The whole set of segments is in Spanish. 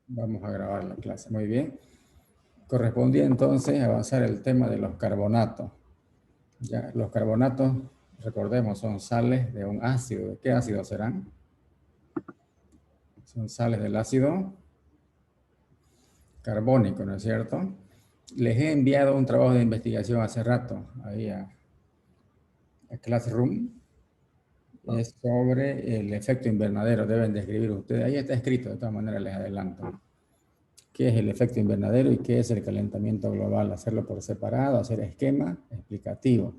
Vamos a grabar la clase. Muy bien. Correspondía entonces avanzar el tema de los carbonatos. Ya, los carbonatos, recordemos, son sales de un ácido. ¿De qué ácido serán? Son sales del ácido carbónico, ¿no es cierto? Les he enviado un trabajo de investigación hace rato, ahí a Classroom. Es sobre el efecto invernadero. Deben de escribir ustedes. Ahí está escrito, de todas maneras les adelanto. ¿Qué es el efecto invernadero y qué es el calentamiento global? Hacerlo por separado, hacer esquema explicativo.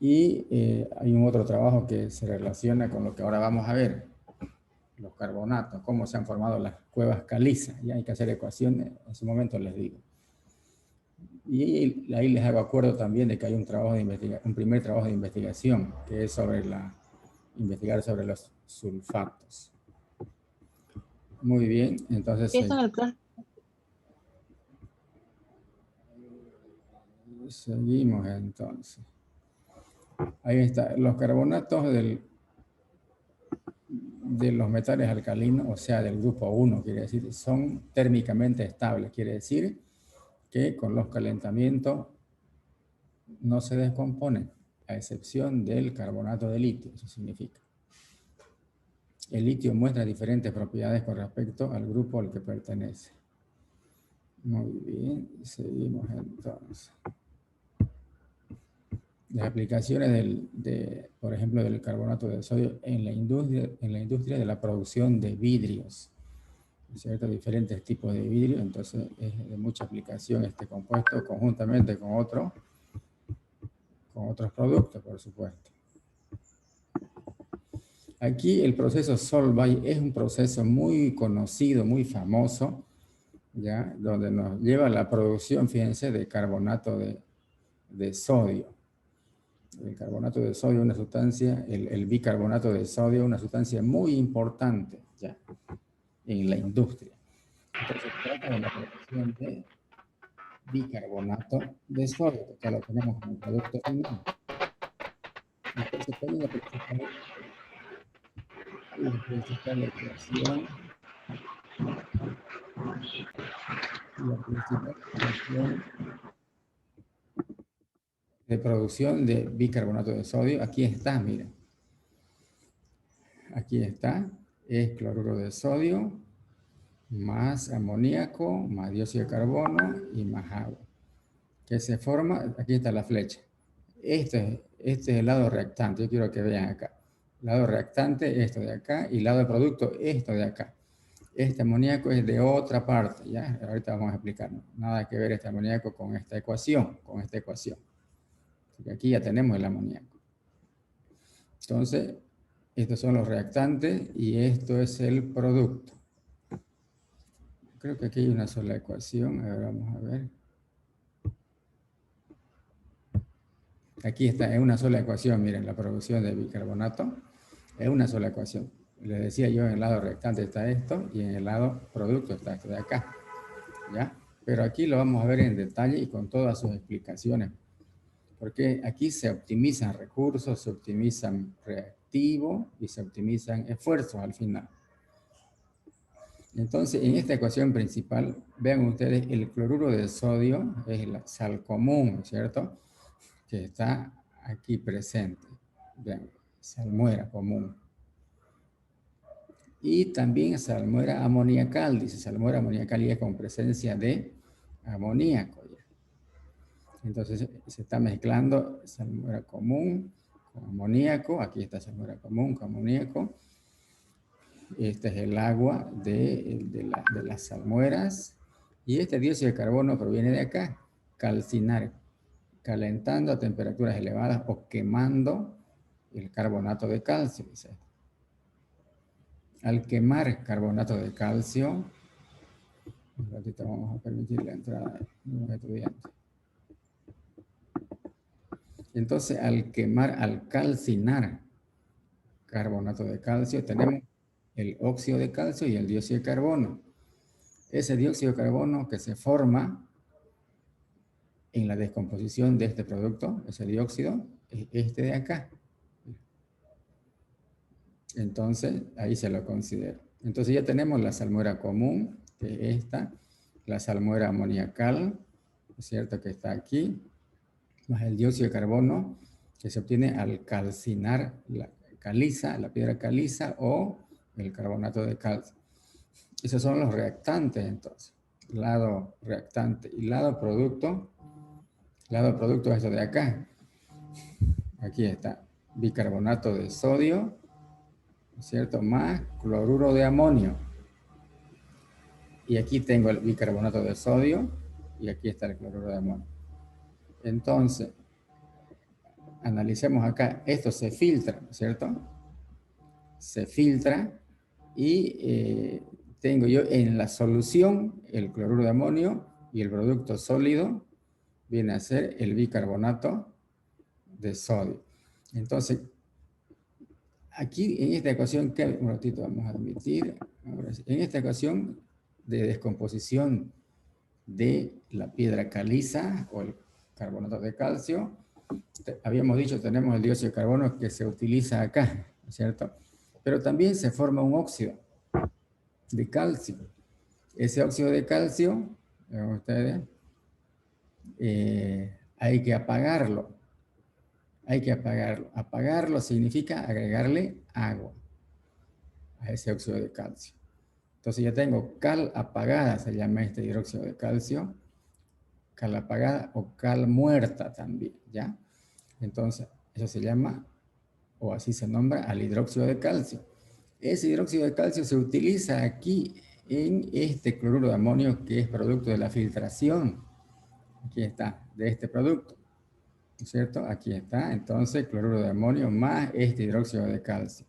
Y hay un otro trabajo que se relaciona con lo que ahora vamos a ver, los carbonatos, cómo se han formado las cuevas calizas. Y hay que hacer ecuaciones, en su momento les digo. Y ahí les hago acuerdo también de que hay un trabajo de un primer trabajo de investigación, que es sobre investigar sobre los sulfatos. Muy bien, entonces Sí, está en el plan. seguimos entonces. Ahí está, los carbonatos de los metales alcalinos, o sea, del grupo 1, quiere decir, son térmicamente estables. Quiere decir que con los calentamientos no se descomponen, a excepción del carbonato de litio, eso significa. El litio muestra diferentes propiedades con respecto al grupo al que pertenece. Muy bien, seguimos entonces. Las aplicaciones por ejemplo, del carbonato de sodio en la industria de la producción de vidrios, ¿cierto? Diferentes tipos de vidrio, entonces es de mucha aplicación este compuesto conjuntamente con otros productos, por supuesto. Aquí el proceso Solvay es un proceso muy conocido, muy famoso, ¿ya? Donde nos lleva a la producción, fíjense, de carbonato de sodio. El carbonato de sodio es una sustancia, el bicarbonato de sodio es una sustancia muy importante ya en la industria. Entonces se trata de la producción de bicarbonato de sodio, que ya lo tenemos como producto final. Entonces, ¿cuál es la principal ecuación? La principal ecuación de producción de bicarbonato de sodio, aquí está, miren. Aquí está, es cloruro de sodio, más amoníaco, más dióxido de carbono y más agua. Que se forma, aquí está la flecha. Este es el lado reactante, yo quiero que vean acá. Lado reactante, esto de acá, y lado de producto, esto de acá. Este amoníaco es de otra parte, ¿ya? Ahorita vamos a explicarlo. Nada que ver este amoníaco con esta ecuación, Porque aquí ya tenemos el amoníaco. Entonces, estos son los reactantes y esto es el producto. Creo que aquí hay una sola ecuación, ahora vamos a ver. Aquí está, es una sola ecuación, miren, la producción de bicarbonato es una sola ecuación. Les decía yo, en el lado reactante está esto y en el lado producto está esto de acá, ¿ya? Pero aquí lo vamos a ver en detalle y con todas sus explicaciones, porque aquí se optimizan recursos, se optimizan reactivos y se optimizan esfuerzos al final. Entonces, en esta ecuación principal, vean ustedes, el cloruro de sodio es la sal común, ¿cierto? Que está aquí presente. Vean, salmuera común. Y también salmuera amoniacal, dice salmuera amoniacal y es con presencia de amoníaco. Entonces se está mezclando salmuera común con amoníaco. Aquí está salmuera común con amoníaco. Este es el agua de las salmueras. Y este dióxido de carbono proviene de acá, calcinar, calentando a temperaturas elevadas o quemando el carbonato de calcio. Dice. Al quemar carbonato de calcio, un ratito vamos a permitir la entrada de un estudiante. Entonces, al calcinar carbonato de calcio, tenemos el óxido de calcio y el dióxido de carbono. Ese dióxido de carbono que se forma en la descomposición de este producto, ese dióxido, es este de acá. Entonces, ahí se lo considera. Entonces ya tenemos la salmuera común, que es esta, la salmuera amoniacal, ¿es cierto?, que está aquí, más el dióxido de carbono, que se obtiene al calcinar la caliza, la piedra caliza o el carbonato de calcio. Esos son los reactantes, entonces. Lado reactante y lado producto es esto de acá. Aquí está, bicarbonato de sodio, ¿cierto?, más cloruro de amonio. Y aquí tengo el bicarbonato de sodio y aquí está el cloruro de amonio. Entonces, analicemos acá, esto se filtra, ¿cierto? Se filtra y tengo yo en la solución el cloruro de amonio y el producto sólido viene a ser el bicarbonato de sodio. Entonces, aquí en esta ecuación, que un ratito vamos a admitir, ahora sí, en esta ecuación de descomposición de la piedra caliza o el carbonato de calcio, habíamos dicho, tenemos el dióxido de carbono que se utiliza acá, ¿cierto? Pero también se forma un óxido de calcio. Ese óxido de calcio, vean ustedes, hay que apagarlo. Hay que apagarlo. Apagarlo significa agregarle agua a ese óxido de calcio. Entonces ya tengo cal apagada, se llama este hidróxido de calcio, cal apagada o cal muerta también, ¿ya? Entonces, eso se llama, o así se nombra, al hidróxido de calcio. Ese hidróxido de calcio se utiliza aquí en este cloruro de amonio que es producto de la filtración. Aquí está, de este producto, ¿no es cierto? Aquí está, entonces, cloruro de amonio más este hidróxido de calcio.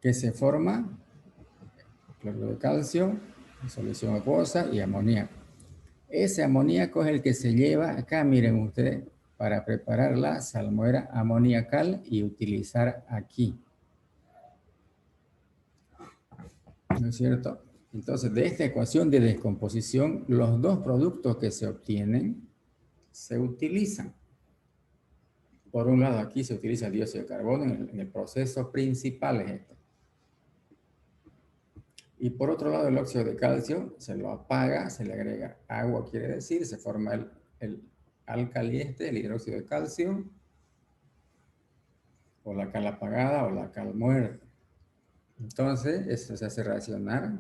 ¿Qué se forma? Cloruro de calcio, solución acuosa y amoníaco. Ese amoníaco es el que se lleva acá, miren ustedes, para preparar la salmuera amoniacal y utilizar aquí. ¿No es cierto? Entonces, de esta ecuación de descomposición, los dos productos que se obtienen se utilizan. Por un lado, aquí se utiliza el dióxido de carbono en el proceso principal es este. Y por otro lado, el óxido de calcio se lo apaga, se le agrega agua, quiere decir, se forma el álcali el hidróxido de calcio, o la cal apagada o la cal muerta. Entonces, eso se hace reaccionar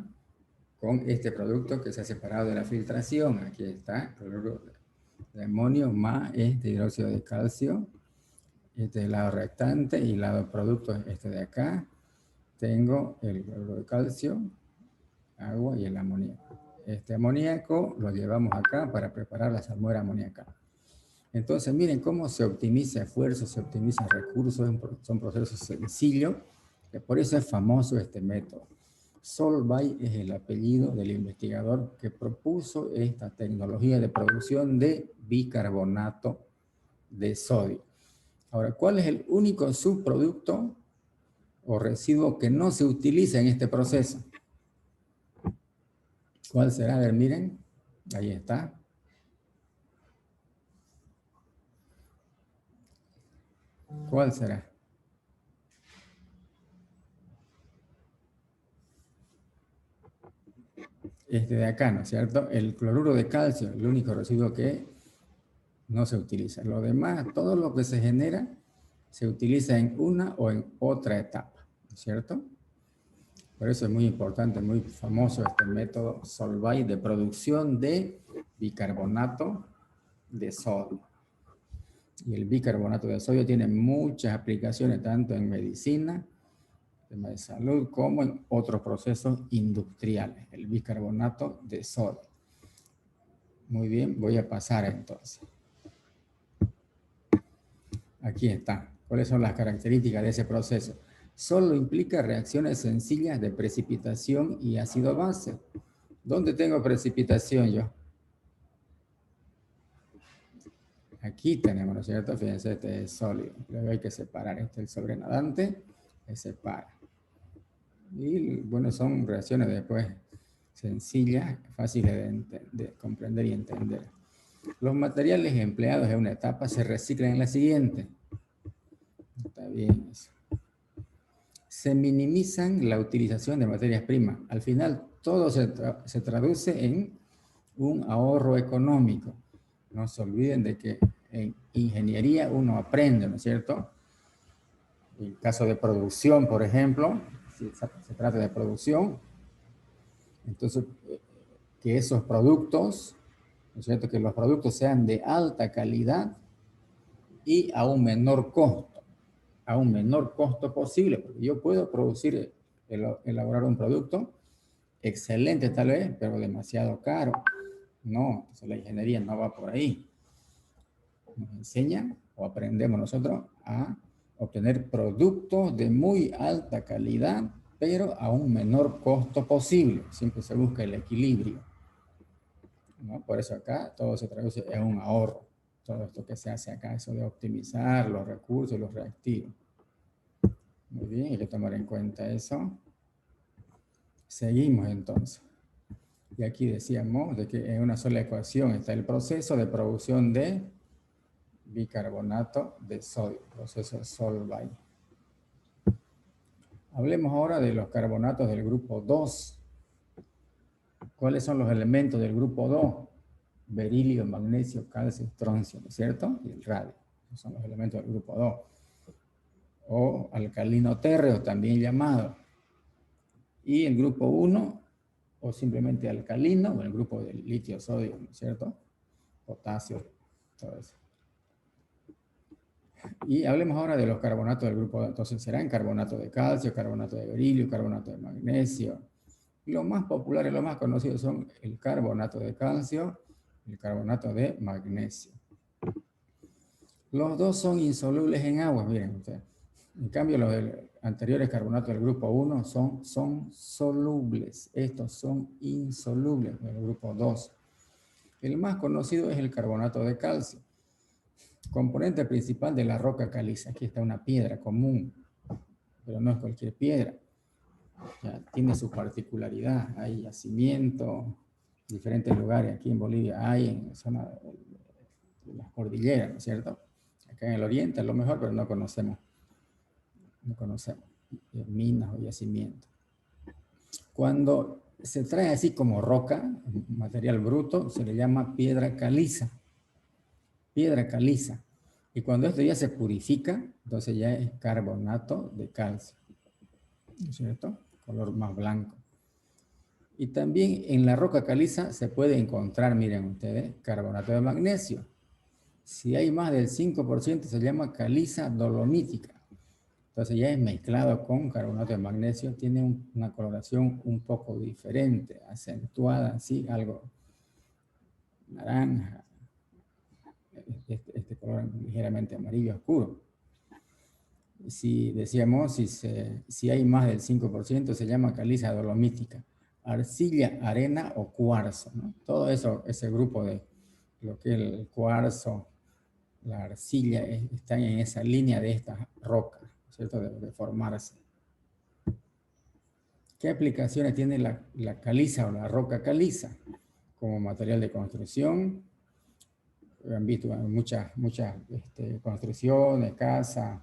con este producto que se ha separado de la filtración. Aquí está, cloruro de amonio más este hidróxido de calcio. Este es el lado reactante y el lado producto es este de acá. Tengo el cloruro de calcio, agua y el amoníaco. Este amoníaco lo llevamos acá para preparar la salmuera amoniacal. Entonces, miren cómo se optimiza esfuerzo, se optimiza recursos, son procesos sencillos, por eso es famoso este método. Solvay es el apellido del investigador que propuso esta tecnología de producción de bicarbonato de sodio. Ahora, ¿cuál es el único subproducto o residuo que no se utiliza en este proceso? ¿Cuál será? A ver, miren, ahí está. ¿Cuál será? Este de acá, ¿no es cierto? El cloruro de calcio, el único residuo que no se utiliza. Lo demás, todo lo que se genera, se utiliza en una o en otra etapa, ¿no es cierto? Por eso es muy importante, muy famoso este método Solvay de producción de bicarbonato de sodio. Y el bicarbonato de sodio tiene muchas aplicaciones, tanto en medicina, tema de salud, como en otros procesos industriales, el bicarbonato de sodio. Muy bien, voy a pasar entonces. Aquí está. ¿Cuáles son las características de ese proceso? Solo implica reacciones sencillas de precipitación y ácido base. ¿Dónde tengo precipitación yo? Aquí tenemos, ¿no es cierto? Fíjense, este es sólido. Luego hay que separar. Este es el sobrenadante, se separa. Y bueno, son reacciones después sencillas, fáciles de comprender y entender. Los materiales empleados en una etapa se reciclan en la siguiente. Está bien eso. se minimizan la utilización de materias primas. Al final, todo se traduce en un ahorro económico. No se olviden de que en ingeniería uno aprende, ¿no es cierto? En caso de producción, por ejemplo, si se trata de producción, entonces que esos productos, ¿no es cierto? Que los productos sean de alta calidad y a un menor costo posible, porque yo puedo producir, elaborar un producto excelente tal vez, pero demasiado caro. No, entonces la ingeniería no va por ahí. Nos enseñan o aprendemos nosotros a obtener productos de muy alta calidad, pero a un menor costo posible. Siempre se busca el equilibrio, ¿no? Por eso acá todo se traduce en un ahorro. Todo esto que se hace acá, eso de optimizar los recursos y los reactivos. Muy bien, hay que tomar en cuenta eso. Seguimos entonces. Y aquí decíamos de que en una sola ecuación está el proceso de producción de bicarbonato de sodio, proceso Solvay. Hablemos ahora de los carbonatos del grupo 2. ¿Cuáles son los elementos del grupo 2? Berilio, magnesio, calcio, estroncio, ¿no es cierto? Y el radio. Esos son los elementos del grupo 2. O alcalino térreo, también llamado. Y el grupo 1, o simplemente alcalino, o el grupo del litio, sodio, ¿no es cierto? Potasio, todo eso. Y hablemos ahora de los carbonatos del grupo 2. Entonces serán carbonato de calcio, carbonato de berilio, carbonato de magnesio. Los más populares, los más conocidos son el carbonato de calcio y el carbonato de magnesio. Los dos son insolubles en agua, miren ustedes. En cambio, los anteriores carbonatos del grupo 1 son solubles. Estos son insolubles del grupo 2. El más conocido es el carbonato de calcio, componente principal de la roca caliza. Aquí está una piedra común, pero no es cualquier piedra. Ya, tiene su particularidad. Hay yacimientos, diferentes lugares. Aquí en Bolivia hay, en la zona de las cordilleras, ¿no es cierto? Acá en el oriente a lo mejor, pero no conocemos minas o yacimientos. Cuando se trae así como roca, material bruto, se le llama piedra caliza. Piedra caliza. Y cuando esto ya se purifica, entonces ya es carbonato de calcio, ¿no es cierto? Color más blanco. Y también en la roca caliza se puede encontrar, miren ustedes, carbonato de magnesio. Si hay más del 5% se llama caliza dolomítica. Entonces ya es mezclado con carbonato de magnesio, tiene una coloración un poco diferente, acentuada, así, algo naranja, este color ligeramente amarillo oscuro. Si decíamos, si hay más del 5%, se llama caliza dolomítica, arcilla, arena o cuarzo, ¿no? Todo eso, ese grupo de lo que es el cuarzo, la arcilla, están en esa línea de estas rocas, ¿cierto? De formarse. ¿Qué aplicaciones tiene la caliza o la roca caliza? Como material de construcción. Han visto muchas construcciones, casas,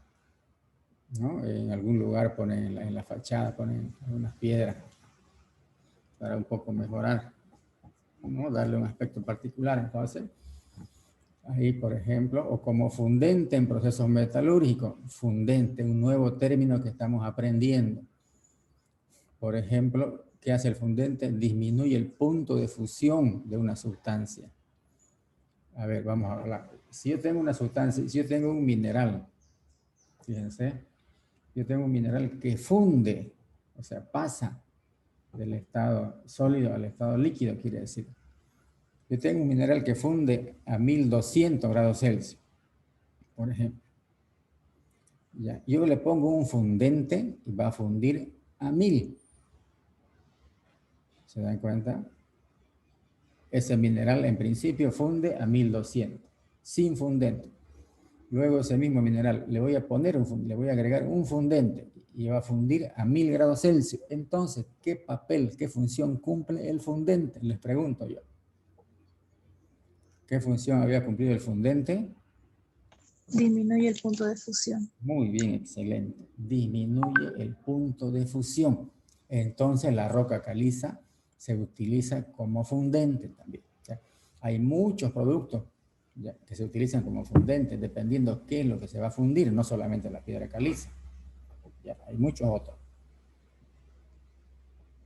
¿no? En algún lugar ponen en la fachada, ponen algunas piedras para un poco mejorar, ¿no? Darle un aspecto particular. Entonces, ahí, por ejemplo, o como fundente en procesos metalúrgicos. Fundente, un nuevo término que estamos aprendiendo. Por ejemplo, ¿qué hace el fundente? Disminuye el punto de fusión de una sustancia. A ver, vamos a hablar. Si yo tengo una sustancia, si yo tengo un mineral, fíjense, yo tengo un mineral que funde, o sea, pasa del estado sólido al estado líquido, quiere decir. Yo tengo un mineral que funde a 1200 grados Celsius, por ejemplo. Ya, yo le pongo un fundente y va a fundir a 1000. ¿Se dan cuenta? Ese mineral en principio funde a 1200, sin fundente. Luego ese mismo mineral le voy a poner le voy a agregar un fundente y va a fundir a 1000 grados Celsius. Entonces, ¿qué papel, qué función cumple el fundente? Les pregunto yo. ¿Qué función había cumplido el fundente? Disminuye el punto de fusión. Muy bien, excelente. Disminuye el punto de fusión. Entonces la roca caliza se utiliza como fundente también. ¿Ya? Hay muchos productos ¿ya? que se utilizan como fundentes dependiendo qué es lo que se va a fundir, no solamente la piedra caliza. ¿Ya? Hay muchos otros.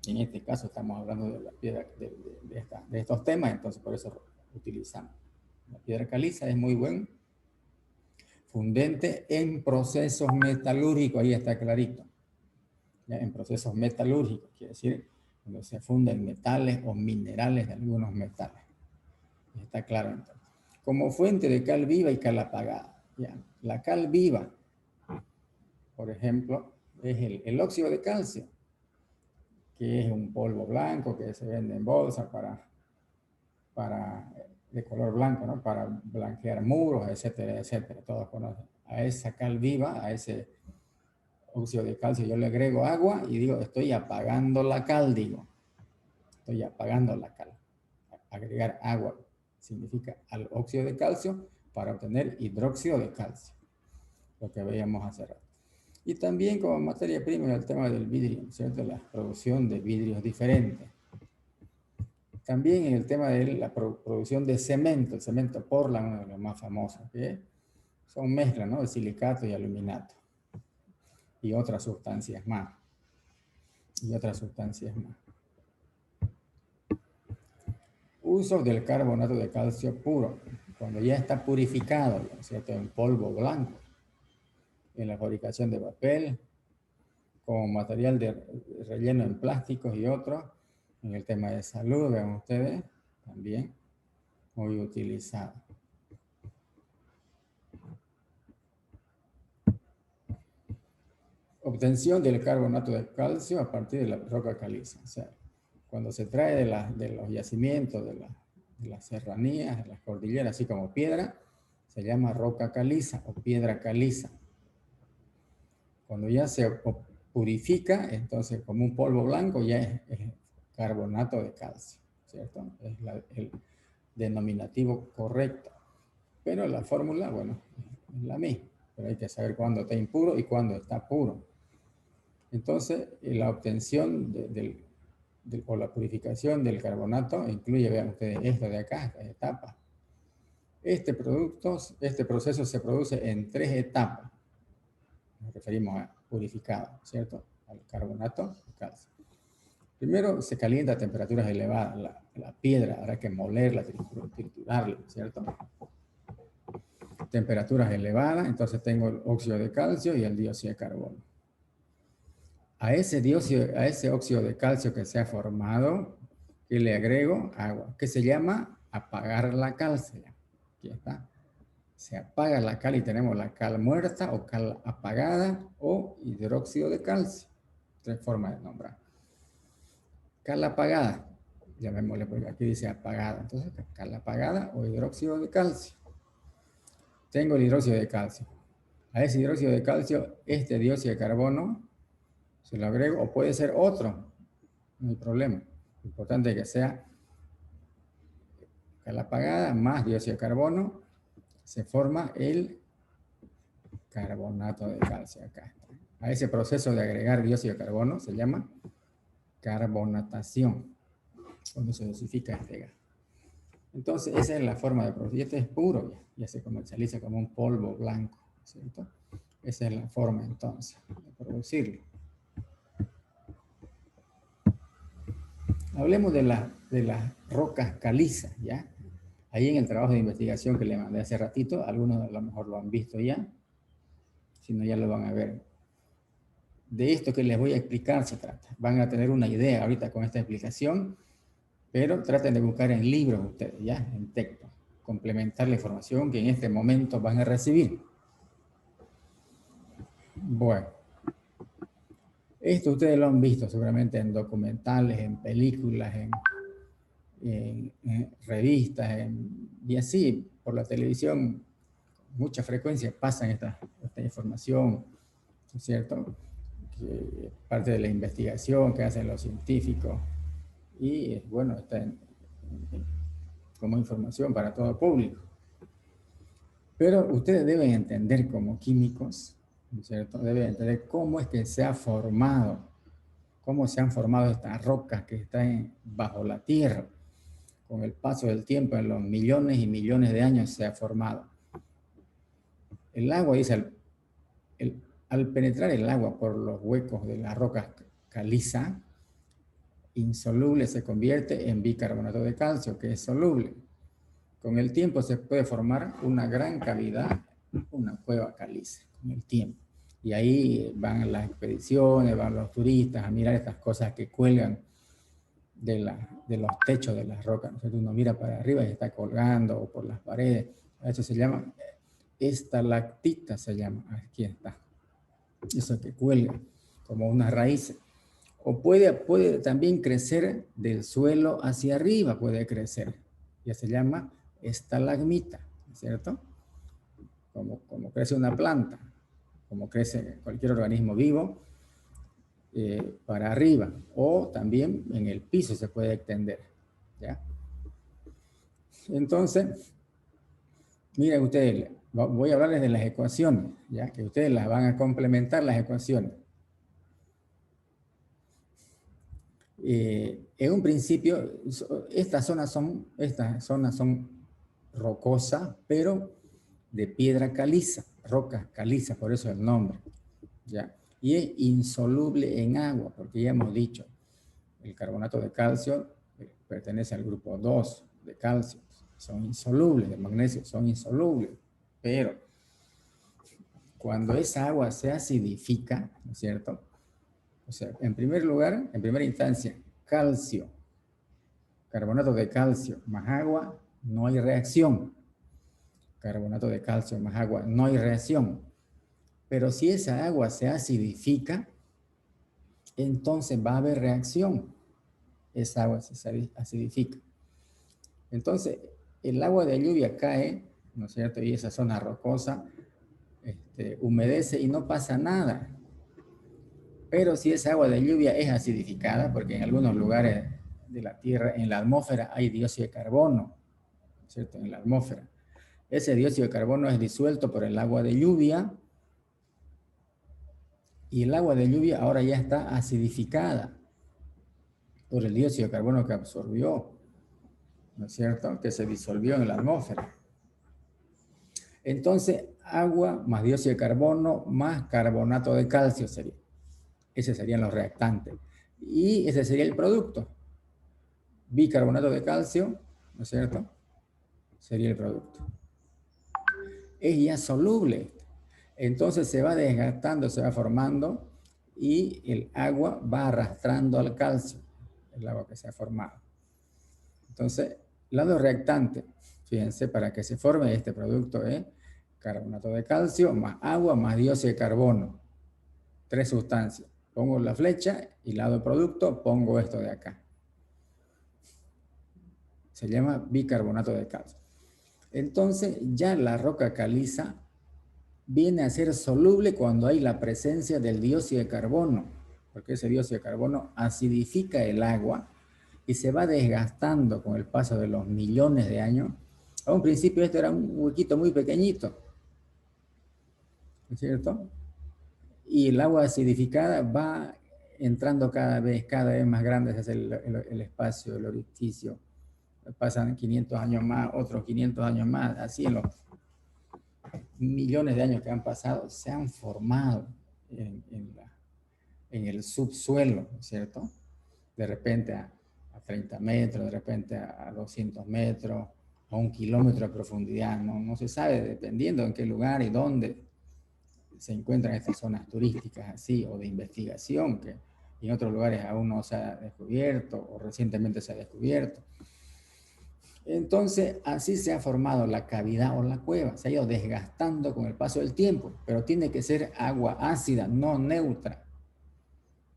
En este caso estamos hablando de la piedra de estos temas, entonces por eso utilizamos. La piedra caliza es muy buen fundente en procesos metalúrgicos, ahí está clarito. ¿Ya? En procesos metalúrgicos, quiere decir, cuando se funden metales o minerales de algunos metales. Está claro entonces. Como fuente de cal viva y cal apagada. ¿Ya? La cal viva, por ejemplo, es el óxido de calcio, que es un polvo blanco que se vende en bolsa de color blanco, ¿no? Para blanquear muros, etcétera, etcétera. Todos conocen. A esa cal viva, a ese óxido de calcio, yo le agrego agua y digo, estoy apagando la cal, digo. Estoy apagando la cal. Agregar agua significa al óxido de calcio para obtener hidróxido de calcio, lo que veíamos hace rato. Y también como materia prima en el tema del vidrio, ¿cierto? La producción de vidrios diferentes. También en el tema de la producción de cemento, el cemento Portland, uno de los más famosos, que son mezclas, ¿no? De silicato y aluminato. Y otras sustancias más. Uso del carbonato de calcio puro, cuando ya está purificado, ¿cierto? En polvo blanco, en la fabricación de papel, como material de relleno en plásticos y otros, en el tema de salud, vean ustedes, también muy utilizado. Obtención del carbonato de calcio a partir de la roca caliza. O sea, cuando se trae de los yacimientos, de las serranías, de las cordilleras, así como piedra, se llama roca caliza o piedra caliza. Cuando ya se purifica, entonces como un polvo blanco ya es carbonato de calcio, ¿cierto? Es el denominativo correcto. Pero la fórmula, bueno, es la misma. Pero hay que saber cuándo está impuro y cuándo está puro. Entonces, la obtención o la purificación del carbonato incluye, vean ustedes, esto de acá, esta etapa. Este proceso se produce en 3 etapas. Nos referimos a purificado, ¿cierto? Al carbonato de calcio. Primero se calienta a temperaturas elevadas la piedra, habrá que molerla, triturarla, ¿cierto? Temperaturas elevadas, entonces tengo el óxido de calcio y el dióxido de carbono. A ese óxido de calcio que se ha formado, que le agrego agua, que se llama apagar la cal. Aquí está. Se apaga la cal y tenemos la cal muerta o cal apagada o hidróxido de calcio. 3 formas de nombrar. Cal apagada, llamémosle porque aquí dice apagada. Entonces, cal apagada o hidróxido de calcio. Tengo el hidróxido de calcio. A ese hidróxido de calcio, este dióxido de carbono, se lo agrego, o puede ser otro, no hay problema. Lo importante es que sea cal apagada más dióxido de carbono, se forma el carbonato de calcio acá. A ese proceso de agregar dióxido de carbono se llama carbonatación, cuando se dosifica este gas. Entonces, esa es la forma de producir. Este es puro, ya se comercializa como un polvo blanco, ¿cierto? Esa es la forma, entonces, de producirlo. Hablemos de las rocas calizas, ¿ya? Ahí en el trabajo de investigación que le mandé hace ratito, algunos a lo mejor lo han visto ya, si no ya lo van a ver. De esto que les voy a explicar se trata. Van a tener una idea ahorita con esta explicación, pero traten de buscar en libros ustedes, ¿ya? En texto. Complementar la información que en este momento van a recibir. Bueno. Esto ustedes lo han visto seguramente en documentales, en películas, en revistas, y así por la televisión, mucha frecuencia pasan esta información, ¿no es cierto? Que parte de la investigación que hacen los científicos y bueno, está como información para todo público. Pero ustedes deben entender como químicos, ¿no es cierto? Deben entender cómo es que se ha formado, cómo se han formado estas rocas que están bajo la tierra. Con el paso del tiempo, en los millones y millones de años se ha formado. El agua, dice, al penetrar el agua por los huecos de la roca caliza, insoluble se convierte en bicarbonato de calcio, que es soluble. Con el tiempo se puede formar una gran cavidad, una cueva caliza, con el tiempo. Y ahí van las expediciones, van los turistas a mirar estas cosas que cuelgan de los techos de las rocas. Entonces uno mira para arriba y está colgando, o por las paredes. Eso se llama estalactita, se llama. Aquí está. Eso que cuelga, como una raíz. O puede también crecer del suelo hacia arriba, puede crecer. Ya se llama estalagmita, ¿cierto? Como crece una planta, como crece cualquier organismo vivo, para arriba, o también en el piso se puede extender, ¿ya? Entonces, miren ustedes, voy a hablarles de las ecuaciones, ¿ya? Que ustedes las van a complementar las ecuaciones. En un principio, estas zonas son rocosas, pero de piedra caliza, rocas calizas, por eso el nombre, ¿ya? Y es insoluble en agua, porque ya hemos dicho, el carbonato de calcio pertenece al grupo 2 de calcio, son insolubles, de magnesio son insolubles, pero cuando esa agua se acidifica, ¿no es cierto? O sea, en primer lugar, en primera instancia, calcio, carbonato de calcio más agua, no hay reacción. Carbonato de calcio más agua, no hay reacción. Pero si esa agua se acidifica, entonces va a haber reacción. Esa agua se acidifica. Entonces, el agua de lluvia cae, ¿no es cierto? Y esa zona rocosa humedece y no pasa nada. Pero si esa agua de lluvia es acidificada, porque en algunos lugares de la Tierra, en la atmósfera, hay dióxido de carbono, ¿cierto? En la atmósfera. Ese dióxido de carbono es disuelto por el agua de lluvia, y el agua de lluvia ahora ya está acidificada por el dióxido de carbono que absorbió, ¿no es cierto? Que se disolvió en la atmósfera. Entonces, agua más dióxido de carbono más carbonato de calcio sería. Esos serían los reactantes. Y ese sería el producto. Bicarbonato de calcio, ¿no es cierto? Sería el producto. Es ya soluble. Entonces se va desgastando, se va formando, y el agua va arrastrando al calcio, el agua que se ha formado. Entonces, lado reactante, fíjense, para que se forme este producto es carbonato de calcio más agua más dióxido de carbono. 3 sustancias. Pongo la flecha y lado producto pongo esto de acá. Se llama bicarbonato de calcio. Entonces ya la roca caliza viene a ser soluble cuando hay la presencia del dióxido de carbono, porque ese dióxido de carbono acidifica el agua y se va desgastando con el paso de los millones de años. A un principio esto era un huequito muy pequeñito, ¿no es cierto? Y el agua acidificada va entrando cada vez más grande, ese es el espacio, el orificio. Pasan 500 años más, otros 500 años más, así en los millones de años que han pasado, se han formado en el subsuelo, ¿cierto? De repente a 30 metros, de repente a 200 metros, a 1 kilómetro de profundidad, no se sabe, dependiendo en qué lugar y dónde se encuentran estas zonas turísticas así, o de investigación, que en otros lugares aún no se ha descubierto, o recientemente se ha descubierto. Entonces, así se ha formado la cavidad o la cueva. Se ha ido desgastando con el paso del tiempo, pero tiene que ser agua ácida, no neutra.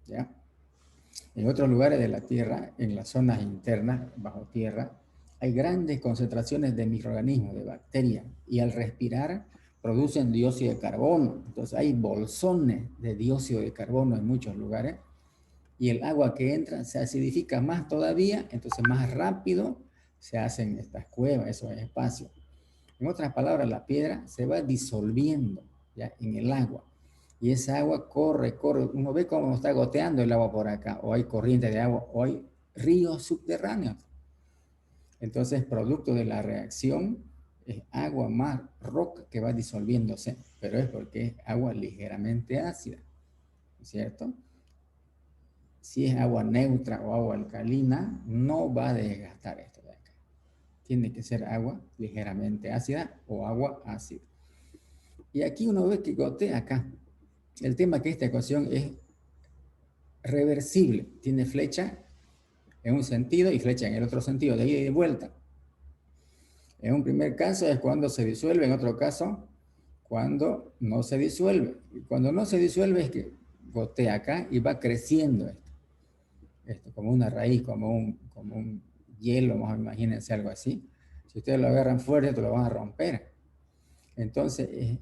¿Ya? En otros lugares de la Tierra, en las zonas internas, bajo tierra, hay grandes concentraciones de microorganismos, de bacterias, y al respirar producen dióxido de carbono. Entonces hay bolsones de dióxido de carbono en muchos lugares, y el agua que entra se acidifica más todavía, entonces más rápido se hacen estas cuevas, esos espacios. En otras palabras, la piedra se va disolviendo ya en el agua. Y esa agua corre, corre. Uno ve cómo está goteando el agua por acá, o hay corrientes de agua, o hay ríos subterráneos. Entonces, producto de la reacción, es agua más roca que va disolviéndose, pero es porque es agua ligeramente ácida, ¿cierto? Si es agua neutra o agua alcalina, no va a desgastar esto de acá. Tiene que ser agua ligeramente ácida o agua ácida. Y aquí uno ve que gotea acá. El tema es que esta ecuación es reversible, tiene flecha en un sentido y flecha en el otro sentido, de ida y de vuelta. En un primer caso es cuando se disuelve, en otro caso cuando no se disuelve. Y cuando no se disuelve es que gotea acá y va creciendo esto como una raíz, como un hielo, más imagínense algo así. Si ustedes lo agarran fuerte, te lo van a romper. Entonces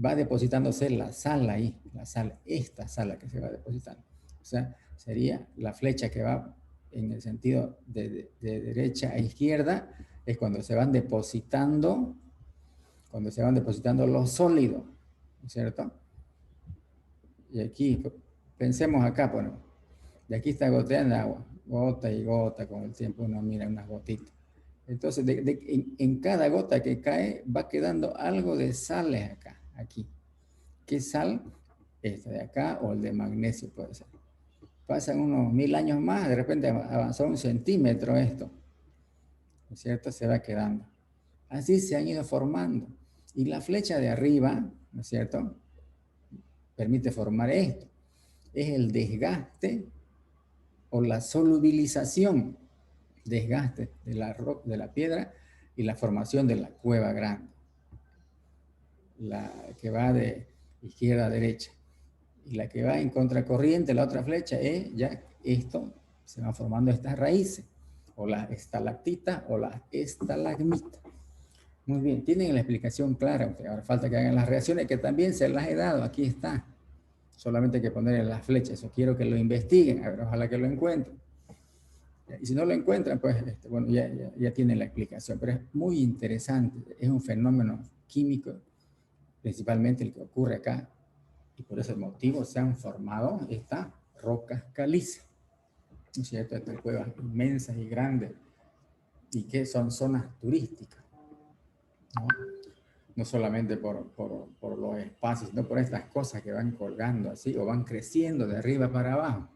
va depositándose la sal ahí, la sal, esta sal que se va depositando. O sea, sería la flecha que va en el sentido de derecha a izquierda, es cuando se van depositando los sólidos, ¿no es cierto? Y aquí, pensemos acá, bueno, de aquí está goteando agua, gota y gota, con el tiempo uno mira unas gotitas. Entonces, en cada gota que cae va quedando algo de sales acá, aquí. ¿Qué sal? Esta de acá o el de magnesio puede ser. Pasan unos 1000 años más, de repente avanzó 1 centímetro esto, ¿no es cierto? Se va quedando. Así se han ido formando. Y la flecha de arriba, ¿no es cierto? Permite formar esto. Es el desgaste o la solubilización, desgaste de la piedra y la formación de la cueva grande, la que va de izquierda a derecha. Y la que va en contracorriente, la otra flecha, es ya esto, se van formando estas raíces, o las estalactitas o las estalagmitas. Muy bien, tienen la explicación clara. Ahora falta que hagan las reacciones, que también se las he dado, aquí está. Solamente hay que ponerle las flechas, eso quiero que lo investiguen, a ver, ojalá que lo encuentren. Y si no lo encuentran, pues bueno, ya tienen la explicación, pero es muy interesante, es un fenómeno químico, principalmente el que ocurre acá, y por ese motivo se han formado estas rocas calizas, ¿no es cierto? Estas cuevas inmensas y grandes, y que son zonas turísticas, ¿no? No solamente por los espacios, sino por estas cosas que van colgando así, o van creciendo de arriba para abajo.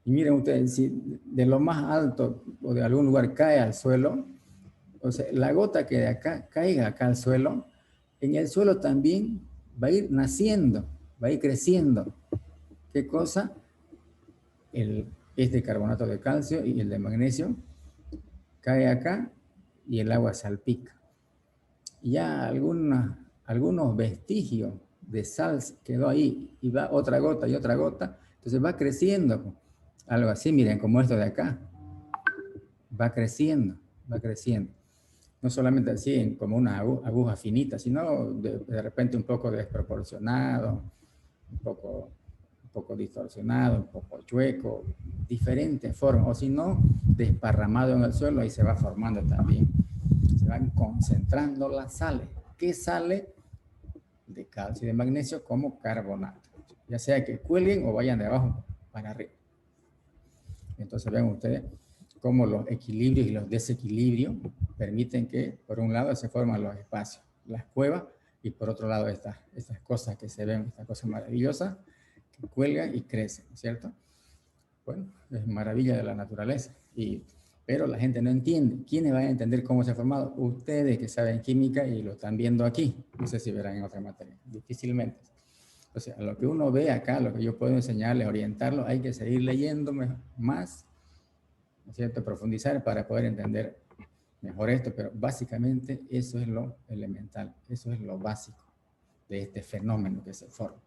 Y miren ustedes, si de lo más alto o de algún lugar cae al suelo, o sea, la gota que de acá caiga acá al suelo, en el suelo también va a ir naciendo, va a ir creciendo. ¿Qué cosa? Este carbonato de calcio y el de magnesio cae acá y el agua salpica. Y ya algunos vestigios de sal quedó ahí y va otra gota y otra gota, entonces va creciendo. Algo así, miren, como esto de acá. Va creciendo, va creciendo. No solamente así como una aguja finita, sino de repente un poco desproporcionado, un poco distorsionado, un poco chueco, diferentes formas, o si no, desparramado en el suelo, ahí se va formando también. Se van concentrando las sales. ¿Qué sale? De calcio y de magnesio como carbonato. Ya sea que cuelguen o vayan de abajo para arriba. Entonces vean ustedes cómo los equilibrios y los desequilibrios permiten que, por un lado, se forman los espacios, las cuevas, y por otro lado, estas cosas que se ven, estas cosas maravillosas, que cuelgan y crecen, ¿cierto? Bueno, es maravilla de la naturaleza. Pero la gente no entiende. ¿Quiénes van a entender cómo se ha formado? Ustedes que saben química y lo están viendo aquí. No sé si verán en otra materia. Difícilmente. O sea, lo que uno ve acá, lo que yo puedo enseñarles, orientarlos, hay que seguir leyendo más, ¿no es cierto? Profundizar para poder entender mejor esto, pero básicamente eso es lo elemental, eso es lo básico de este fenómeno que se forma.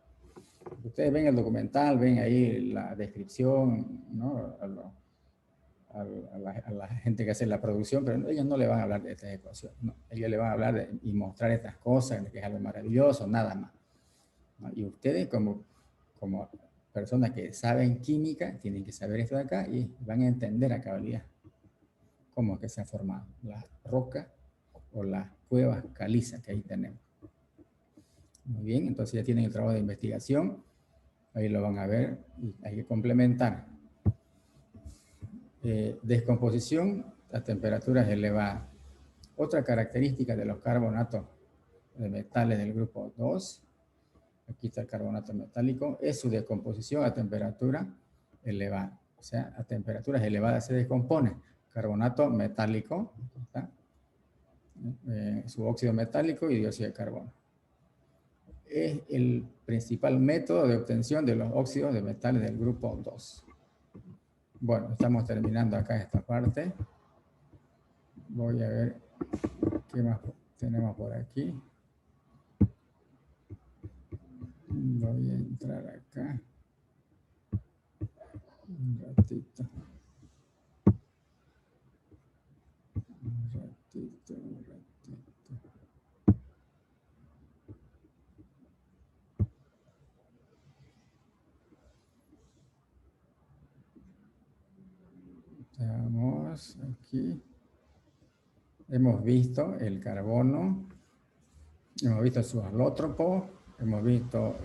Ustedes ven el documental, ven ahí la descripción, ¿no? A la gente que hace la producción, pero ellos no le van a hablar de estas ecuaciones, no. Ellos le van a hablar y mostrar estas cosas, que es algo maravilloso, nada más, ¿no? Y ustedes como personas que saben química, tienen que saber esto de acá y van a entender a cabalidad cómo es que se ha formado la roca o las cuevas calizas que ahí tenemos. Muy bien, entonces ya tienen el trabajo de investigación. Ahí lo van a ver y hay que complementar. Descomposición a temperaturas elevadas. Otra característica de los carbonatos de metales del grupo 2, aquí está el carbonato metálico, es su descomposición a temperatura elevada. O sea, a temperaturas elevadas se descompone. Carbonato metálico, ¿está? Su óxido metálico y dióxido de carbono. Es el principal método de obtención de los óxidos de metales del grupo 2. Bueno, estamos terminando acá esta parte. Voy a ver qué más tenemos por aquí. Voy a entrar acá. Un ratito. Un ratito. Estamos aquí. Hemos visto el carbono, hemos visto sus alótropos, hemos visto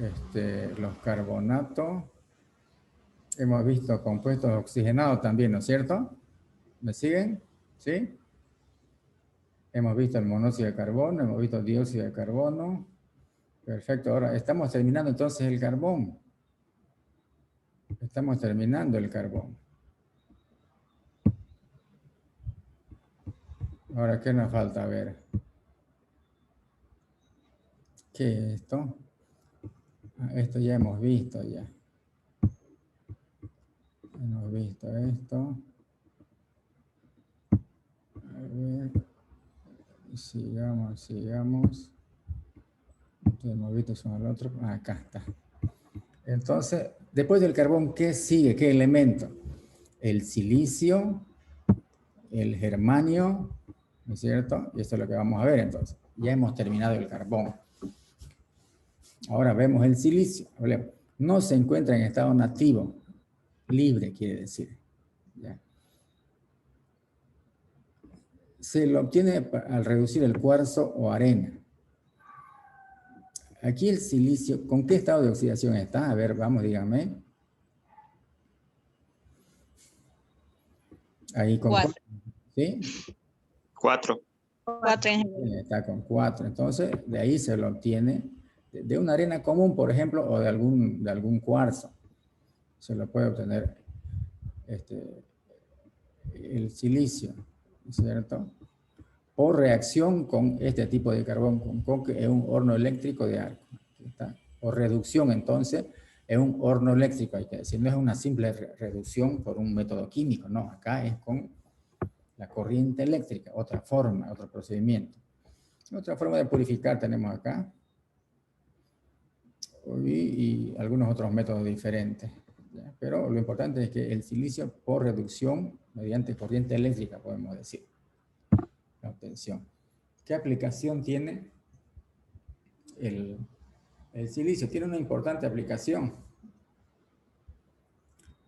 los carbonatos, hemos visto compuestos oxigenados también, ¿no es cierto? ¿Me siguen? ¿Sí? Hemos visto el monóxido de carbono, hemos visto el dióxido de carbono. Perfecto, ahora estamos terminando entonces el carbón. Estamos terminando el carbón. Ahora, ¿qué nos falta ver? ¿Qué es esto? Esto ya hemos visto ya. Hemos visto esto. A ver. Sigamos. Entonces, hemos visto son el otro. Acá está. Entonces, después del carbón, ¿qué sigue? ¿Qué elemento? El silicio, el germanio, ¿no es cierto? Y esto es lo que vamos a ver entonces. Ya hemos terminado el carbón. Ahora vemos el silicio. No se encuentra en estado nativo. Libre quiere decir. ¿Ya? Se lo obtiene al reducir el cuarzo o arena. Aquí el silicio, ¿con qué estado de oxidación está? A ver, vamos, díganme. Ahí con 4. ¿Sí? 4. 4 en general. Está con 4. Entonces, de ahí se lo obtiene de una arena común, por ejemplo, o de algún cuarzo. Se lo puede obtener el silicio, ¿cierto? O reacción con este tipo de carbón con coque en un horno eléctrico de arco. ¿Está? O reducción, entonces, en un horno eléctrico, hay que decir. No es una simple reducción por un método químico, no. Acá es con la corriente eléctrica, otra forma, otro procedimiento. Otra forma de purificar tenemos acá. Y algunos otros métodos diferentes. ¿Ya? Pero lo importante es que el silicio por reducción mediante corriente eléctrica, podemos decir. La obtención. ¿Qué aplicación tiene el silicio? Tiene una importante aplicación.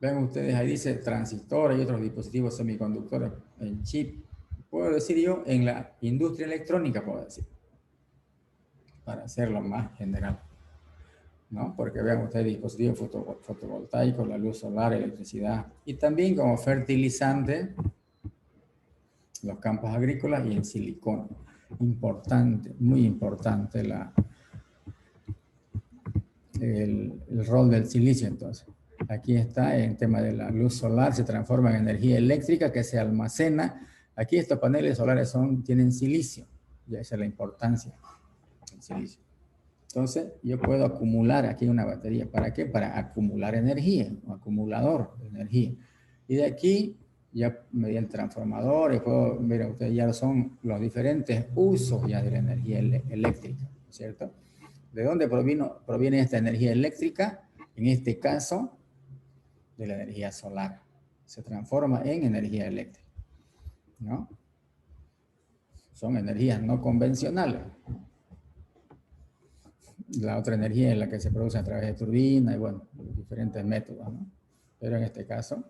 Ven ustedes, ahí dice transistores y otros dispositivos semiconductores en chip. Puedo decir yo, en la industria electrónica, puedo decir. Para hacerlo más general. ¿No? Porque vean ustedes dispositivos fotovoltaicos, la luz solar, electricidad. Y también como fertilizante, los campos agrícolas y el silicón. Importante, muy importante el rol del silicio entonces. Aquí está el tema de la luz solar, se transforma en energía eléctrica que se almacena. Aquí estos paneles solares tienen silicio. Ya esa es la importancia del silicio. Entonces, yo puedo acumular aquí una batería. ¿Para qué? Para acumular energía, un acumulador de energía. Y de aquí, ya mediante transformadores, puedo ver, ustedes ya son los diferentes usos ya de la energía eléctrica, ¿cierto? ¿De dónde proviene esta energía eléctrica? En este caso, de la energía solar. Se transforma en energía eléctrica, ¿no? Son energías no convencionales. La otra energía es la que se produce a través de turbinas y, bueno, diferentes métodos, ¿no? Pero en este caso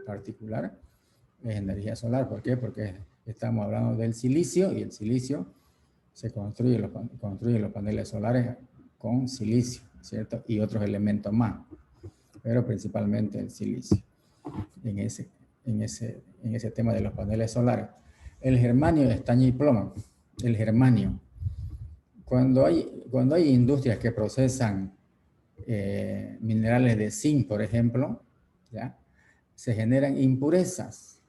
particular es energía solar. ¿Por qué? Porque Estamos hablando del silicio, y el silicio se construye los paneles solares con silicio, ¿cierto? Y otros elementos más, pero principalmente el silicio en ese tema de los paneles solares. El germanio, estaño y plomo. El germanio. Cuando hay industrias que procesan minerales de zinc, por ejemplo, ¿ya? Se generan impurezas.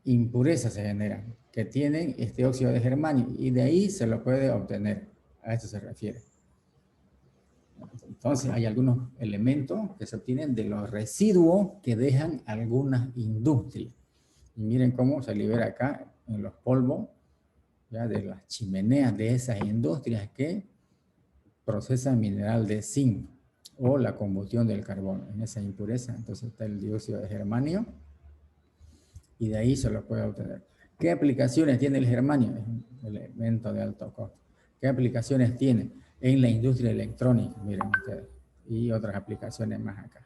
Impurezas se generan que tienen este óxido de germanio y de ahí se lo puede obtener. A eso se refiere. Entonces hay algunos elementos que se obtienen de los residuos que dejan algunas industrias. Y miren cómo se libera acá en los polvos, ya de las chimeneas de esas industrias que procesan mineral de zinc o la combustión del carbón. En esa impureza, entonces está el dióxido de germanio y de ahí se lo puede obtener. ¿Qué aplicaciones tiene el germanio? Es un elemento de alto costo. ¿Qué aplicaciones tiene? En la industria electrónica, miren ustedes, y otras aplicaciones más acá.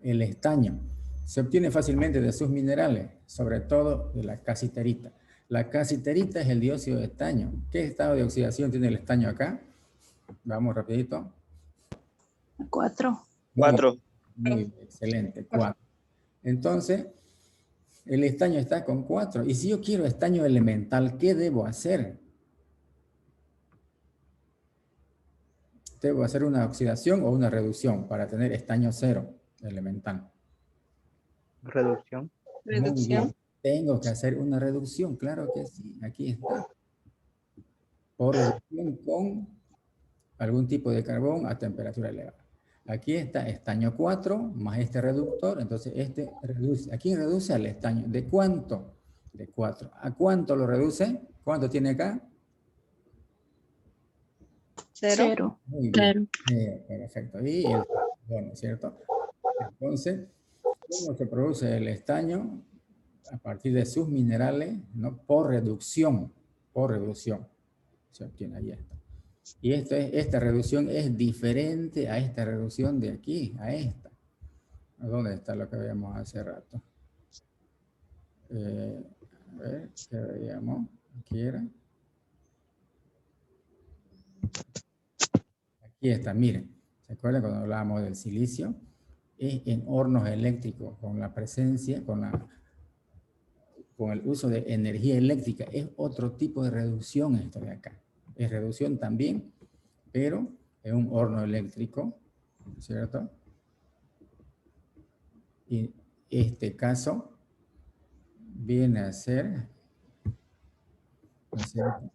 El estaño se obtiene fácilmente de sus minerales, sobre todo de la casiterita. La casiterita es el dióxido de estaño. ¿Qué estado de oxidación tiene el estaño acá? Vamos rapidito. 4. 4. Muy bien, excelente, 4. Entonces, el estaño está con 4. Y si yo quiero estaño elemental, ¿qué debo hacer? ¿Debo hacer una oxidación o una reducción para tener estaño 0 elemental? Reducción. Muy bien. Tengo que hacer una reducción, claro que sí. Aquí está. O reducción con algún tipo de carbón a temperatura elevada. Aquí está estaño 4 más este reductor. Entonces este reduce. ¿A quién reduce? Al estaño. ¿De cuánto? De 4. ¿A cuánto lo reduce? ¿Cuánto tiene acá? 0. Muy bien. Perfecto. Y el carbono, ¿cierto? Entonces, ¿cómo se produce el estaño? A partir de sus minerales, ¿no? Por reducción. Por reducción. Se obtiene ahí esto. Y esta reducción es diferente a esta reducción de aquí, a esta. ¿Dónde está lo que veíamos hace rato? A ver, ¿qué veíamos? Aquí era. Aquí está, miren. ¿Se acuerdan cuando hablábamos del silicio? Es en hornos eléctricos, con la presencia, con el uso de energía eléctrica. Es otro tipo de reducción esto de acá. Es reducción también, pero en un horno eléctrico, ¿cierto? Y este caso viene a ser, ¿no es cierto?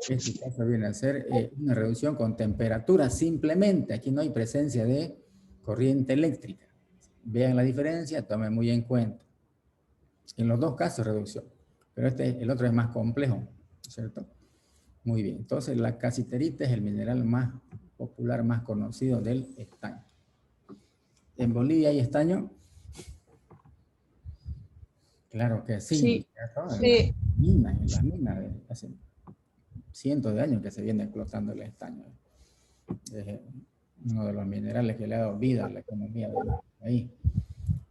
Este caso viene a ser una reducción con temperatura simplemente. Aquí no hay presencia de corriente eléctrica. Vean la diferencia, tomen muy en cuenta. En los dos casos reducción, pero el otro es más complejo, ¿cierto? Muy bien, entonces la casiterita es el mineral más popular, más conocido del estaño. ¿En Bolivia hay estaño? Claro que sí. Sí. En las minas de hace cientos de años que se viene explotando el estaño. Es uno de los minerales que le ha dado vida a la economía del país.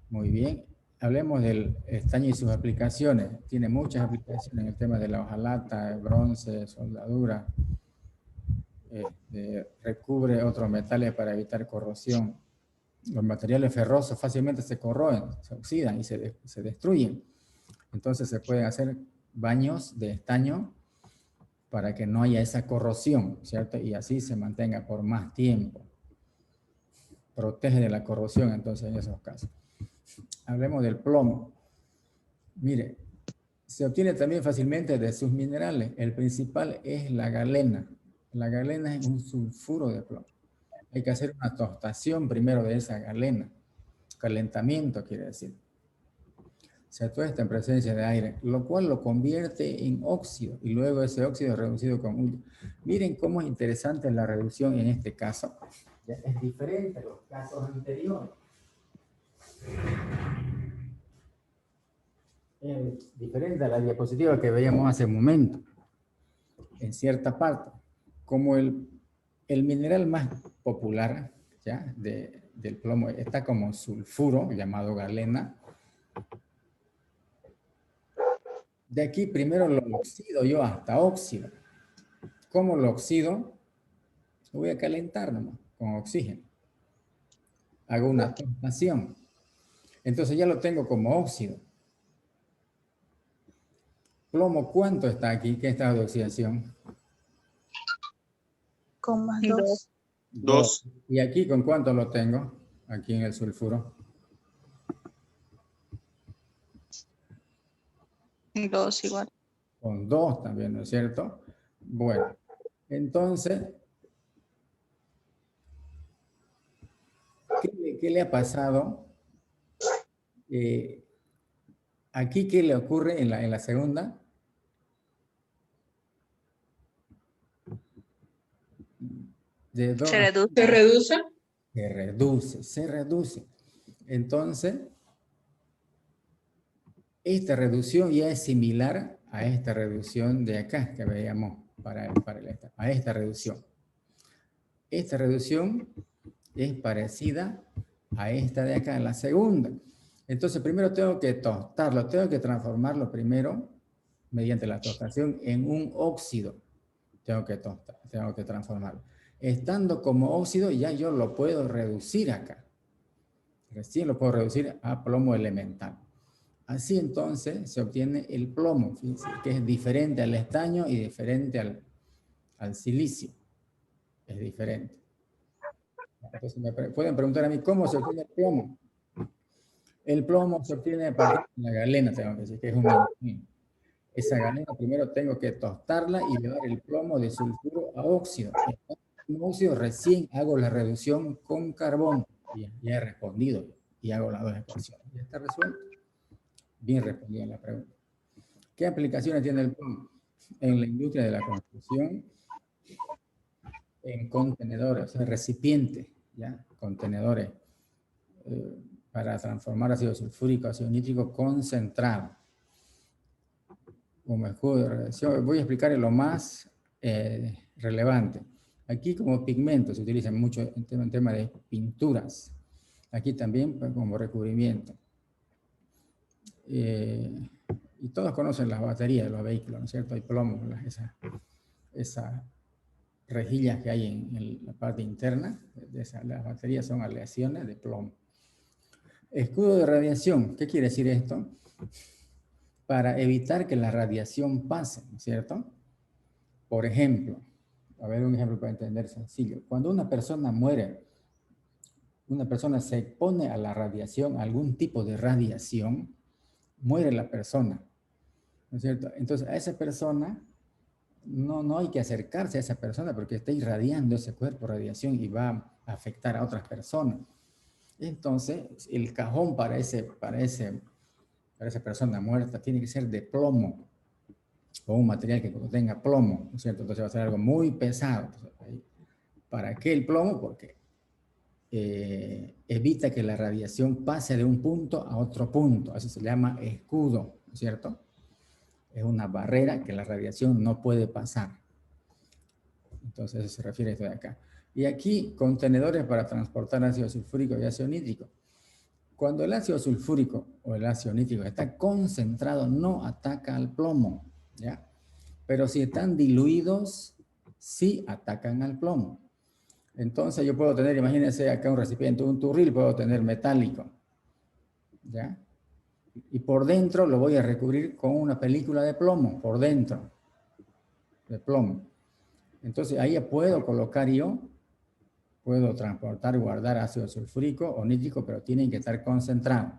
Muy bien. Hablemos del estaño y sus aplicaciones. Tiene muchas aplicaciones en el tema de la hojalata, bronce, soldadura. Recubre otros metales para evitar corrosión. Los materiales ferrosos fácilmente se corroen, se oxidan y se destruyen. Entonces se pueden hacer baños de estaño para que no haya esa corrosión, ¿cierto? Y así se mantenga por más tiempo. Protege de la corrosión entonces en esos casos. Hablemos del plomo. Mire, se obtiene también fácilmente de sus minerales. El principal es la galena. La galena es un sulfuro de plomo. Hay que hacer una tostación primero de esa galena. Calentamiento quiere decir. Se tuesta en presencia de aire, lo cual lo convierte en óxido y luego ese óxido es reducido con hulla. Miren cómo es interesante la reducción en este caso. Ya es diferente a los casos anteriores. Es diferente a la diapositiva que veíamos hace un momento. En cierta parte, como el mineral más popular, ¿ya? del plomo está como sulfuro, llamado galena. De aquí primero lo oxido yo hasta óxido. ¿Cómo lo oxido? Lo voy a calentar nomás con oxígeno. Hago una tostación. Entonces ya lo tengo como óxido. Plomo, ¿cuánto está aquí? ¿Qué estado de oxidación? Con más Dos. 2. 2. ¿Y aquí con cuánto lo tengo? Aquí en el sulfuro. 2 igual. Con 2 también, ¿no es cierto? Bueno, entonces, ¿qué le ha pasado? Aquí, ¿qué le ocurre en la segunda? De 2 Se reduce. ¿Se reduce? se reduce. Entonces, esta reducción ya es similar a esta reducción de acá que veíamos a esta reducción. Esta reducción es parecida a esta de acá, la segunda. Entonces, primero tengo que tostarlo, tengo que transformarlo primero mediante la tostación en un óxido. Tengo que tostar, tengo que transformarlo. Estando como óxido, ya yo lo puedo reducir acá. Recién lo puedo reducir a plomo elemental. Así entonces se obtiene el plomo, fíjense, que es diferente al estaño y diferente al silicio. Es diferente. Entonces pueden preguntar a mí, ¿cómo se obtiene el plomo? El plomo se obtiene a partir de la galena, tengo que decir, que es un mineral. Esa galena primero tengo que tostarla y llevar el plomo de sulfuro a óxido. En óxido recién hago la reducción con carbón. Ya he respondido y hago las dos ecuaciones. Ya está resuelto. Bien respondida la pregunta. ¿Qué aplicaciones tiene el plomo? En la industria de la construcción, en contenedores, o sea, recipientes, ¿ya? Contenedores para transformar ácido sulfúrico, ácido nítrico concentrado. Como escudo de radiación, voy a explicar lo más relevante. Aquí como pigmento se utiliza mucho en tema de pinturas. Aquí también como recubrimiento. Y todos conocen las baterías de los vehículos, ¿no es cierto? Hay plomo, esas rejillas que hay en la parte interna de las baterías son aleaciones de plomo. Escudo de radiación, ¿qué quiere decir esto? Para evitar que la radiación pase, ¿no es cierto? Por ejemplo, a ver un ejemplo para entender sencillo. Cuando una persona muere, una persona se expone a la radiación, a algún tipo de radiación, muere la persona, ¿no es cierto? Entonces a esa persona no hay que acercarse a esa persona porque está irradiando ese cuerpo radiación y va a afectar a otras personas. Entonces el cajón para esa persona muerta tiene que ser de plomo o un material que contenga plomo, ¿no es cierto? Entonces va a ser algo muy pesado. ¿Para qué el plomo? Porque evita que la radiación pase de un punto a otro punto. Eso se llama escudo, ¿no es cierto? Es una barrera que la radiación no puede pasar. Entonces eso se refiere a esto de acá. Y aquí, contenedores para transportar ácido sulfúrico y ácido nítrico. Cuando el ácido sulfúrico o el ácido nítrico está concentrado, no ataca al plomo, ¿ya? Pero si están diluidos, sí atacan al plomo. Entonces yo puedo tener, imagínense acá un recipiente, un turril, puedo tener metálico, ¿ya? Y por dentro lo voy a recubrir con una película de plomo, por dentro, de plomo. Entonces ahí puedo colocar yo, puedo transportar, guardar ácido sulfúrico o nítrico, pero tienen que estar concentrados,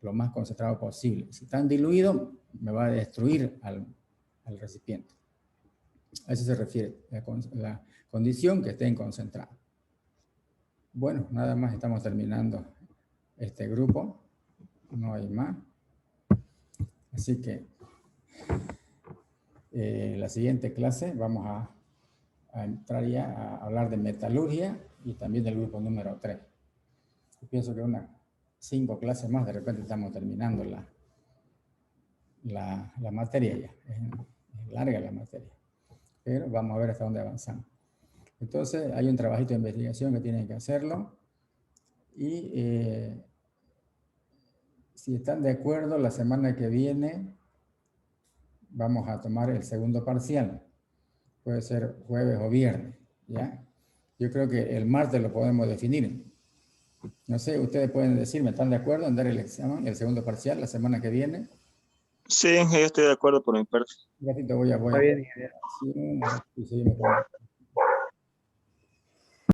lo más concentrado posible. Si están diluidos, me va a destruir al recipiente. A eso se refiere la condición que estén concentrados. Bueno, nada más estamos terminando este grupo. No hay más. Así que la siguiente clase vamos a entrar ya a hablar de metalurgia y también del grupo número 3. Yo pienso que unas 5 clases más, de repente estamos terminando la materia ya. Es larga la materia. Pero vamos a ver hasta dónde avanzamos. Entonces hay un trabajito de investigación que tienen que hacerlo Y si están de acuerdo, la semana que viene vamos a tomar el segundo parcial. Puede ser jueves o viernes, ¿ya? Yo creo que el martes lo podemos definir. No sé, ustedes pueden decirme, ¿están de acuerdo en dar el examen, el segundo parcial, la semana que viene? Sí, yo estoy de acuerdo por mi parte. Un ratito voy a Está bien, ingeniero. y seguimos con